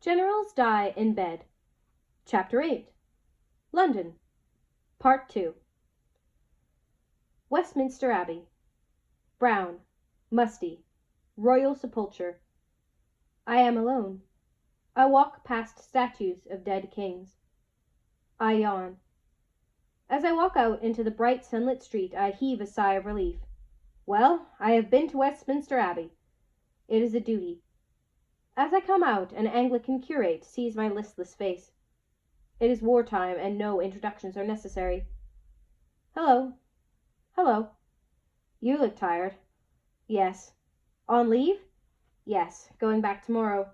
Generals Die in Bed. Chapter 8. London. Part 2. Westminster Abbey. Brown, musty, royal sepulchre. I am alone. I walk past statues of dead kings. I yawn. As I walk out into the bright sunlit street, I heave a sigh of relief. Well, I have been to Westminster Abbey. It is a duty. As I come out, an Anglican curate sees my listless face. It is wartime, and no introductions are necessary. Hello. Hello. You look tired. Yes. On leave? Yes, going back tomorrow.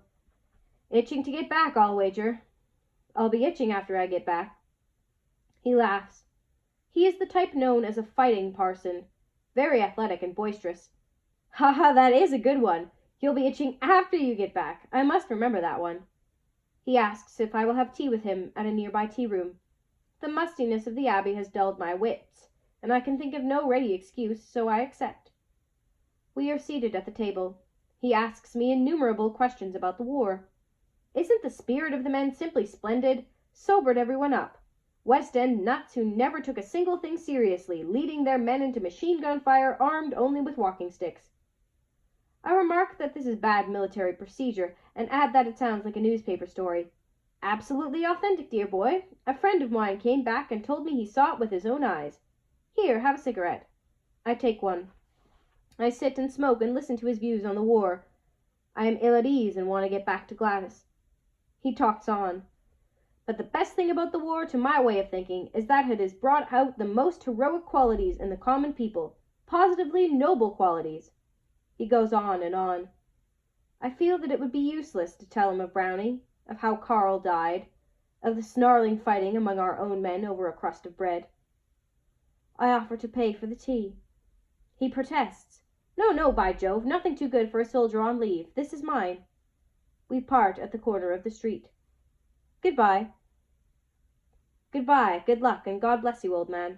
Itching to get back, I'll wager. I'll be itching after I get back. He laughs. He is the type known as a fighting parson, very athletic and boisterous. Ha ha, that is a good one. You'll be itching after you get back. I must remember that one. He asks if I will have tea with him at a nearby tea room. The mustiness of the Abbey has dulled my wits, and I can think of no ready excuse, so I accept. We are seated at the table. He asks me innumerable questions about the war. Isn't the spirit of the men simply splendid? Sobered everyone up. West End nuts who never took a single thing seriously, leading their men into machine-gun fire armed only with walking sticks. I remark that this is bad military procedure, and add that it sounds like a newspaper story. Absolutely authentic, dear boy. A friend of mine came back and told me he saw it with his own eyes. Here, have a cigarette. I take one. I sit and smoke and listen to his views on the war. I am ill at ease and want to get back to Gladys. He talks on. But the best thing about the war, to my way of thinking, is that it has brought out the most heroic qualities in the common people, positively noble qualities. He goes on and on. I feel that it would be useless to tell him of Browning, of how Karl died, of the snarling fighting among our own men over a crust of bread. I offer to pay for the tea. He protests. No, no, by Jove, nothing too good for a soldier on leave. This is mine. We part at the corner of the street. Goodbye. Goodbye, good luck, and God bless you, old man.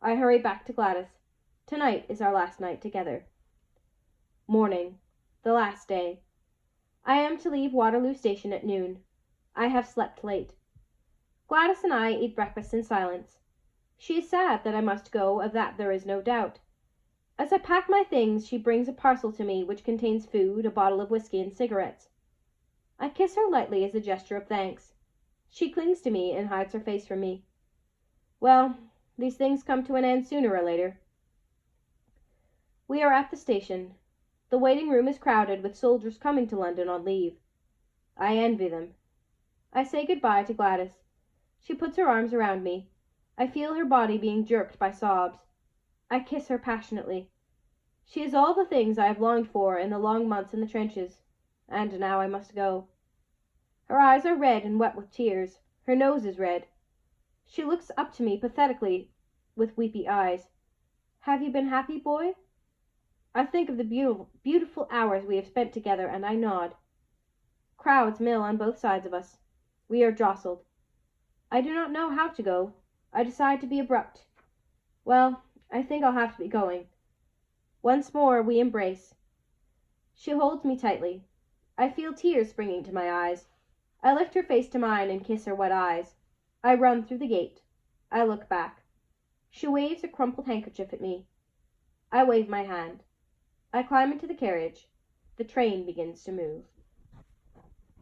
I hurry back to Gladys. Tonight is our last night together. Morning. The last day. I am to leave Waterloo Station at noon. I have slept late. Gladys and I eat breakfast in silence. She is sad that I must go, of that there is no doubt. As I pack my things, she brings a parcel to me which contains food, a bottle of whiskey, and cigarettes. I kiss her lightly as a gesture of thanks. She clings to me and hides her face from me. Well, these things come to an end sooner or later. We are at the station. The waiting room is crowded with soldiers coming to London on leave. I envy them. I say goodbye to Gladys. She puts her arms around me. I feel her body being jerked by sobs. I kiss her passionately. She is all the things I have longed for in the long months in the trenches, and now I must go. Her eyes are red and wet with tears. Her nose is red. She looks up to me pathetically with weepy eyes. Have you been happy, boy? I think of the beautiful hours we have spent together, and I nod. Crowds mill on both sides of us. We are jostled. I do not know how to go. I decide to be abrupt. Well, I think I'll have to be going. Once more we embrace. She holds me tightly. I feel tears springing to my eyes. I lift her face to mine and kiss her wet eyes. I run through the gate. I look back. She waves a crumpled handkerchief at me. I wave my hand. I climb into the carriage. The train begins to move.